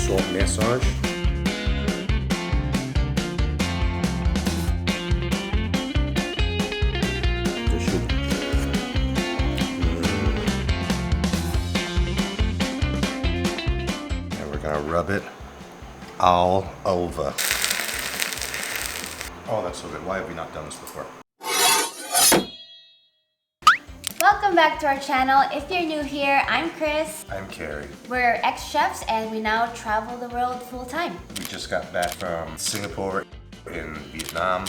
salt massage. And we're gonna rub it all over. Oh, that's so good. Why have we not done this before? Welcome back to our channel. If you're new here, I'm Chris. I'm Carrie. We're ex-chefs and we now travel the world full-time. We just got back from Singapore in Vietnam,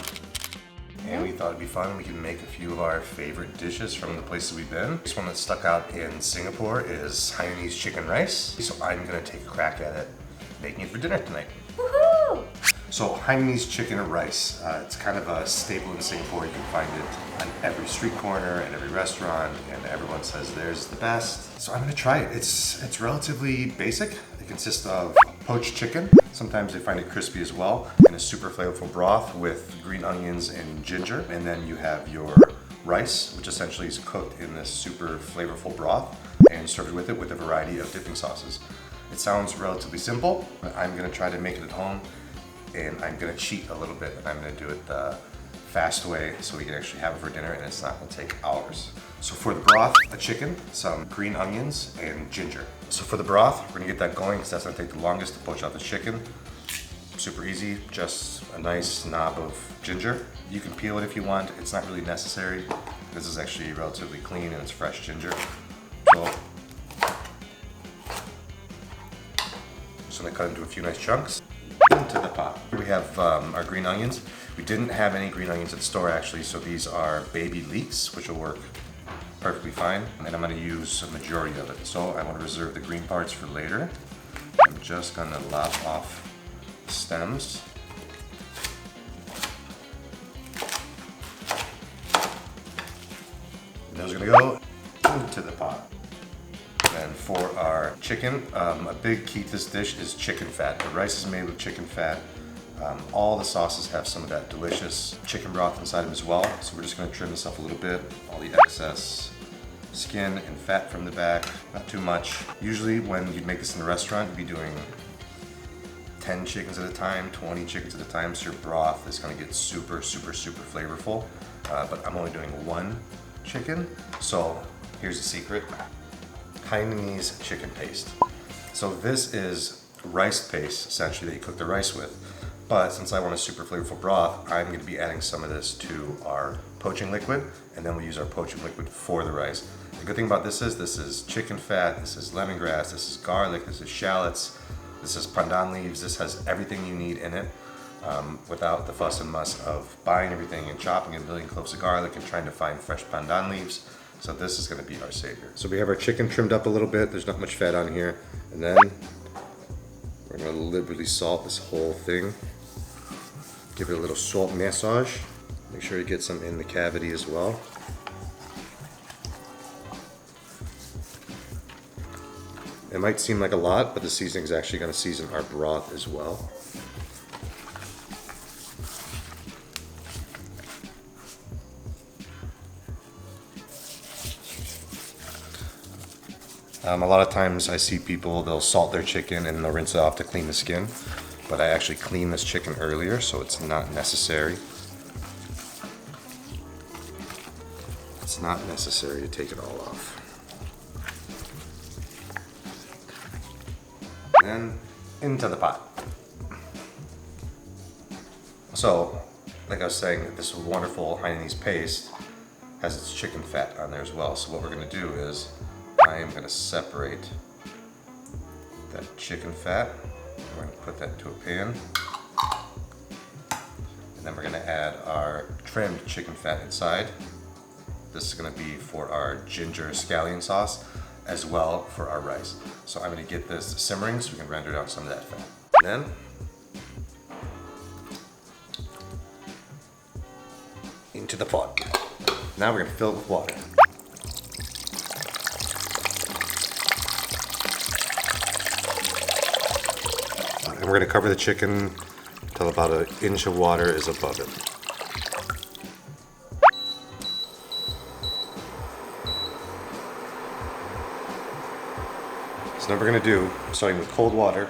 and we thought it'd be fun. We can make a few of our favorite dishes from the places we've been. This one that stuck out in Singapore is Hainanese Chicken Rice. So I'm gonna take a crack at it, making it for dinner tonight. Woohoo! So Hainanese Chicken Rice, it's kind of a staple in Singapore. You can find it on every street corner and every restaurant, and everyone says theirs is the best. So I'm gonna try it. It's relatively basic. It consists of poached chicken. Sometimes they find it crispy as well, in a super flavorful broth with green onions and ginger. And then you have your rice, which essentially is cooked in this super flavorful broth, and served with it with a variety of dipping sauces. It sounds relatively simple, but I'm gonna try to make it at home. And I'm gonna cheat a little bit, and I'm gonna do it the fast way so we can actually have it for dinner and it's not gonna take hours. So for the broth, a chicken, some green onions, and ginger. So for the broth, we're gonna get that going because that's gonna take the longest to poach out the chicken. Super easy, just a nice knob of ginger. You can peel it if you want, it's not really necessary. This is actually relatively clean and it's fresh ginger. So, just gonna cut into a few nice chunks. Into the pot. We have our green onions. We didn't have any green onions at the store actually, so these are baby leeks, which will work perfectly fine. And I'm gonna use a majority of it. So I want to reserve the green parts for later. I'm just gonna lop off the stems. And those are gonna go into the pot. And for our chicken, a big key to this dish is chicken fat. The rice is made with chicken fat. All the sauces have some of that delicious chicken broth inside them as well. So we're just gonna trim this up a little bit. All the excess skin and fat from the back, not too much. Usually when you'd make this in a restaurant, you'd be doing 10 chickens at a time, 20 chickens at a time, so your broth is gonna get super, super, super flavorful. But I'm only doing one chicken. So here's the secret. Hainanese chicken paste. So this is rice paste, essentially, that you cook the rice with. But since I want a super flavorful broth, I'm going to be adding some of this to our poaching liquid, and then we'll use our poaching liquid for the rice. The good thing about this is chicken fat, this is lemongrass, this is garlic, this is shallots, this is pandan leaves. This has everything you need in it without the fuss and muss of buying everything and chopping a million cloves of garlic and trying to find fresh pandan leaves. So this is gonna be our savior. So we have our chicken trimmed up a little bit. There's not much fat on here. And then we're gonna liberally salt this whole thing. Give it a little salt massage. Make sure you get some in the cavity as well. It might seem like a lot, but the seasoning is actually gonna season our broth as well. A lot of times I see people, they'll salt their chicken and they'll rinse it off to clean the skin. But I actually cleaned this chicken earlier, so it's not necessary. It's not necessary to take it all off. And then into the pot. So, like I was saying, this wonderful Hainanese paste has its chicken fat on there as well. So what we're gonna do is I am going to separate that chicken fat. We're going to put that into a pan. And then we're going to add our trimmed chicken fat inside. This is going to be for our ginger scallion sauce as well for our rice. So I'm going to get this simmering so we can render out some of that fat. And then into the pot. Now we're going to fill it with water. And we're going to cover the chicken till about an inch of water is above it. So now we're going to do, starting with cold water,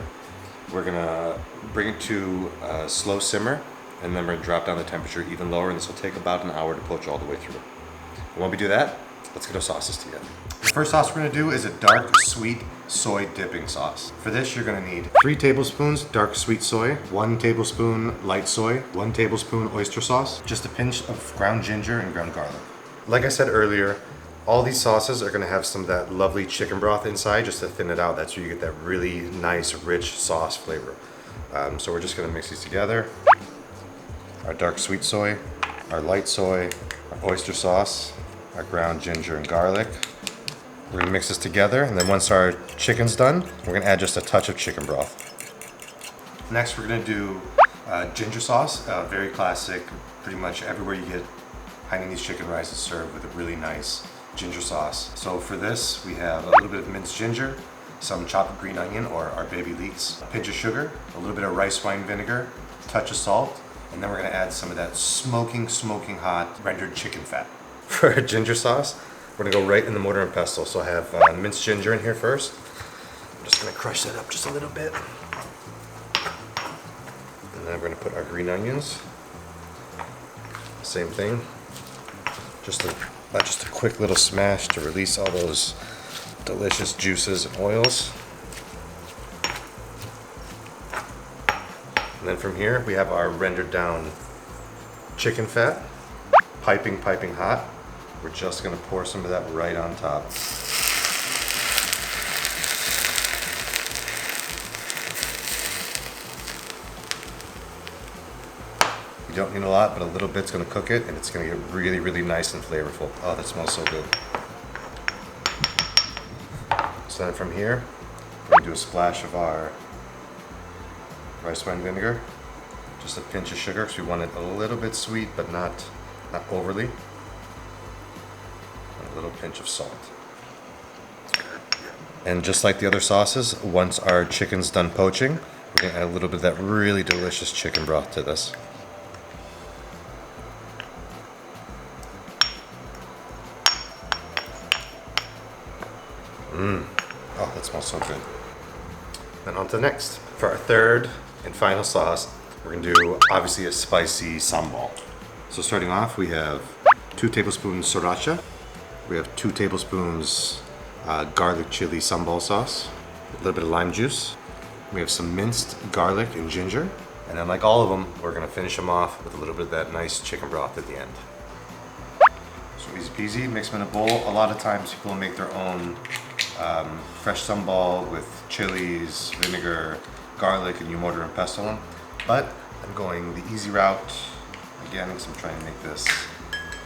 We're gonna bring it to a slow simmer, and then we're gonna drop down the temperature even lower, and this will take about an hour to poach all the way through. And when we do that, let's get our sauces together. The first sauce we're gonna do is a dark sweet soy dipping sauce. For this, you're gonna need 3 tablespoons dark sweet soy, 1 tablespoon light soy, 1 tablespoon oyster sauce, just a pinch of ground ginger and ground garlic. Like I said earlier, all these sauces are gonna have some of that lovely chicken broth inside just to thin it out. That's where you get that really nice, rich sauce flavor. So we're just gonna mix these together. Our dark sweet soy, our light soy, our oyster sauce, our ground ginger and garlic. We're gonna mix this together, and then once our chicken's done, we're gonna add just a touch of chicken broth. Next, we're gonna do ginger sauce, very classic. Pretty much everywhere you get Hainanese chicken rice is served with a really nice ginger sauce. So for this, we have a little bit of minced ginger, some chopped green onion or our baby leeks, a pinch of sugar, a little bit of rice wine vinegar, a touch of salt, and then we're gonna add some of that smoking hot rendered chicken fat. For our ginger sauce, we're gonna go right in the mortar and pestle. So I have minced ginger in here first. I'm just gonna crush that up just a little bit. And then we're gonna put our green onions. Same thing. Just a quick little smash to release all those delicious juices and oils. And then from here, we have our rendered down chicken fat, piping hot. We're just gonna pour some of that right on top. You don't need a lot, but a little bit's gonna cook it, and it's gonna get really, really nice and flavorful. Oh, that smells so good. So then from here, we're gonna do a splash of our rice wine vinegar, just a pinch of sugar, because we want it a little bit sweet, but not overly. And a little pinch of salt. And just like the other sauces, once our chicken's done poaching, we're gonna add a little bit of that really delicious chicken broth to this. Oh, that smells so good. Then on to the next. For our third and final sauce, we're gonna do obviously a spicy sambal. So starting off, we have 2 tablespoons SRIRACHA. We have 2 tablespoons garlic chili sambal sauce, a little bit of lime juice. We have some minced garlic and ginger. And then like all of them, we're gonna finish them off with a little bit of that nice chicken broth at the end. So easy peasy, mix them in a bowl. A lot of times people make their own fresh sambal with chilies, vinegar, garlic, and you mortar and pestle them. But I'm going the easy route again because I'm trying to make this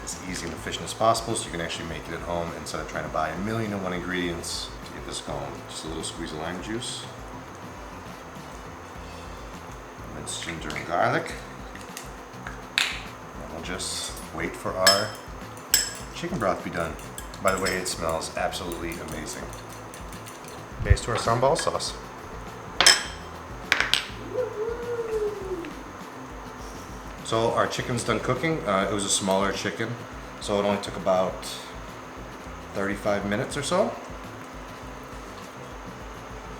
as easy and efficient as possible so you can actually make it at home instead of trying to buy 1,000,001 ingredients to get this going. Just a little squeeze of lime juice, minced ginger and garlic, and we'll just wait for our chicken broth to be done. By the way, it smells absolutely amazing. Okay, to our sambal sauce. So our chicken's done cooking. It was a smaller chicken, so it only took about 35 minutes or so.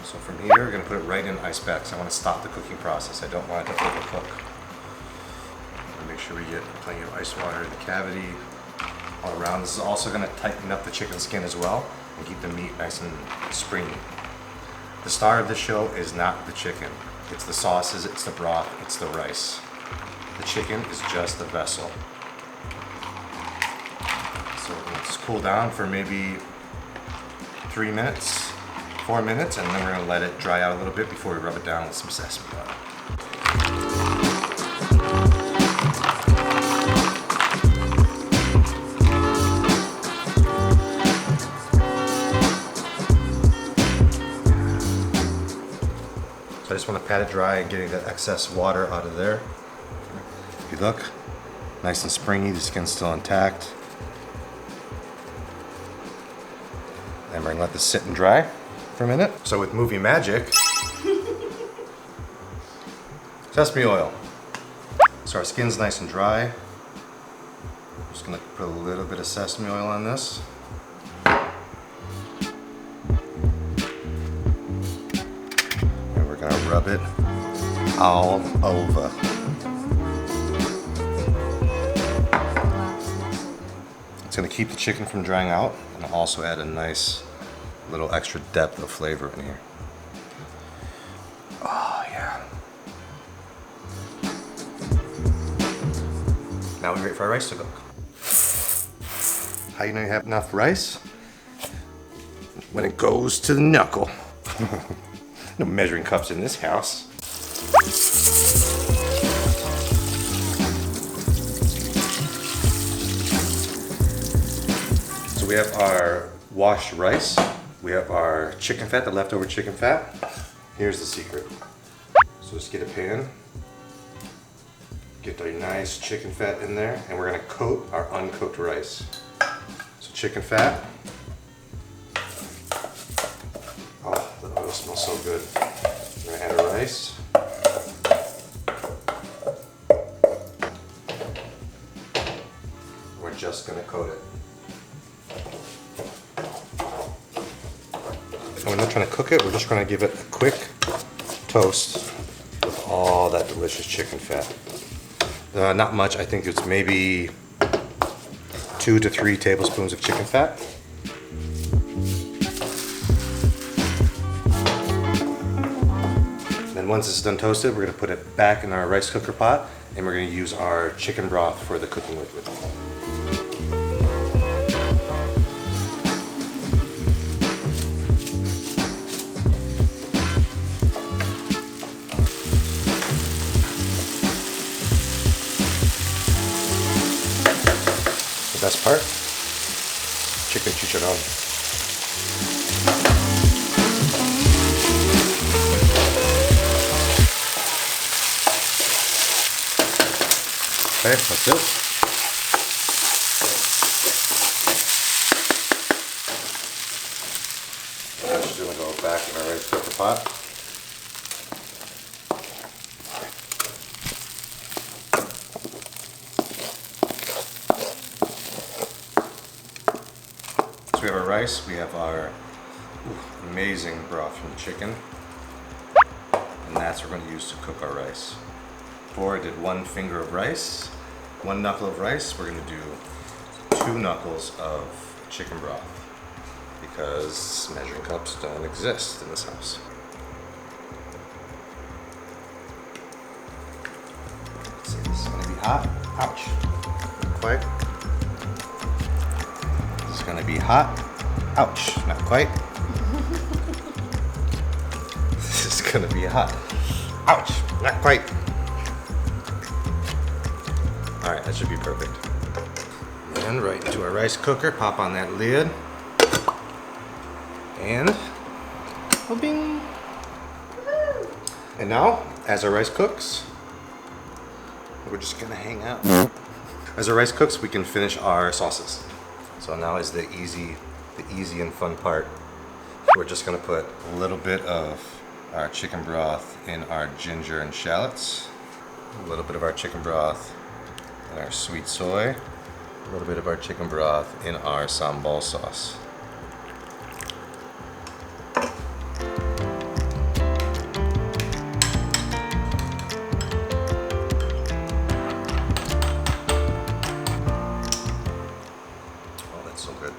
So from here, we're gonna put it right in ice bath. I want to stop the cooking process. I don't want it to overcook. Make sure we get plenty of ice water in the cavity all around. This is also going to tighten up the chicken skin as well and keep the meat nice and springy. The star of the show is not the chicken. It's the sauces, it's the broth, it's the rice. The chicken is just the vessel. So let's cool down for maybe 3 minutes, 4 minutes, and then we're going to let it dry out a little bit before we rub it down with some sesame oil. I just want to pat it dry and getting that excess water out of there. If you look, nice and springy, the skin's still intact. And we're gonna let this sit and dry for a minute. So with movie magic, sesame oil. So our skin's nice and dry. I'm just gonna put a little bit of sesame oil on this. rub it all over. It's gonna keep the chicken from drying out and also add a nice little extra depth of flavor in here. Oh yeah. Now we're ready for our rice to cook. How you know you have enough rice? When it goes to the knuckle. No measuring cups in this house. So we have our washed rice. We have our chicken fat, the leftover chicken fat. Here's the secret. So just get a pan. Get a nice chicken fat in there, and we're gonna coat our uncooked rice. So chicken fat. Oh, the oil smells so good. We're gonna add our rice. We're just gonna coat it. And we're not trying to cook it, we're just gonna give it a quick toast with all that delicious chicken fat. Not much, I think it's maybe 2 to 3 tablespoons of chicken fat. Then once it's done toasted, we're gonna put it back in our rice cooker pot and we're gonna use our chicken broth for the cooking liquid. Best part, chicken chicharron. Okay, that's it. Now she's gonna go back in our rice cooker pot. We have our rice, we have our amazing broth from the chicken, and that's what we're going to use to cook our rice. Before I did 1 finger of rice, 1 knuckle of rice, we're going to do 2 knuckles of chicken broth because measuring cups don't exist in this house. Let's see, this is going to be hot. Ouch. Quiet. Gonna be hot. Ouch, not quite. This is gonna be hot. Ouch, not quite. All right, that should be perfect. And right into our rice cooker, pop on that lid. And, oh bing. And now, as our rice cooks, we're just gonna hang out. As our rice cooks, we can finish our sauces. So now is the easy and fun part. We're just gonna put a little bit of our chicken broth in our ginger and shallots, a little bit of our chicken broth in our sweet soy, a little bit of our chicken broth in our sambal sauce. So good.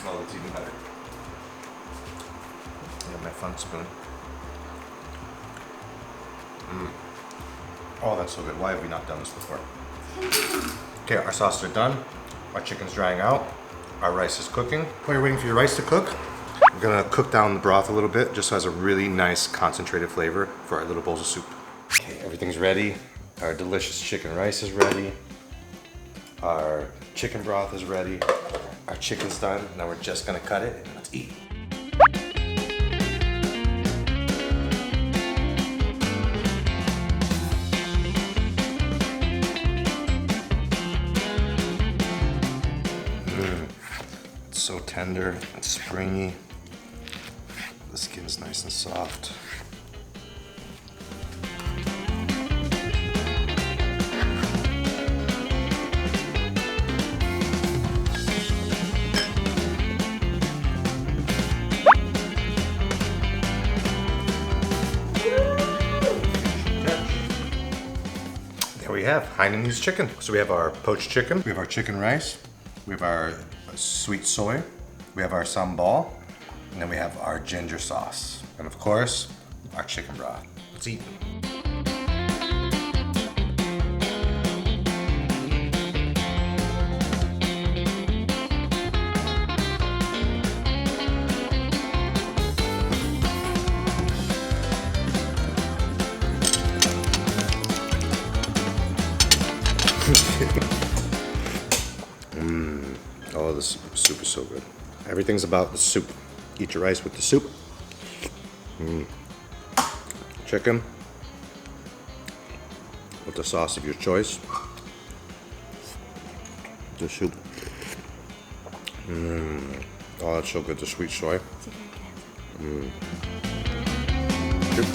Oh, that's even better. I got my fun spoon. Oh, that's so good. Why have we not done this before? Okay, our sauces are done. Our chicken's drying out. Our rice is cooking. While you're waiting for your rice to cook, we're gonna cook down the broth a little bit just so it has a really nice concentrated flavor for our little bowls of soup. Okay, everything's ready. Our delicious chicken rice is ready. Our chicken broth is ready. Our chicken's done. Now we're just gonna cut it and let's eat. It's so tender, it's springy. The skin's nice and soft. we have Hainanese chicken. So we have our poached chicken, we have our chicken rice, we have our sweet soy, we have our sambal, and then we have our ginger sauce. And of course, our chicken broth. Let's eat. Oh, the soup is so good. Everything's about the soup. Eat your rice with the soup. Chicken with the sauce of your choice. The soup. Oh, that's so good. The sweet soy. Good.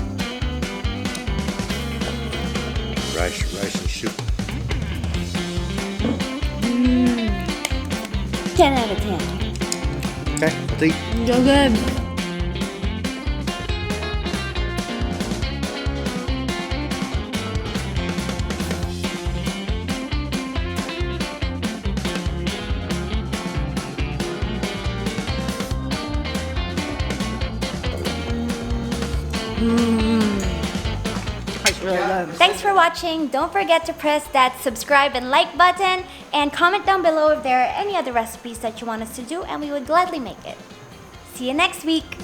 Rice and soup. 10 out of 10. Okay, let's eat. So good. It's really good. Thanks for watching. Don't forget to press that subscribe and like button and comment down below if there are any other recipes that you want us to do, and we would gladly make it. See you next week.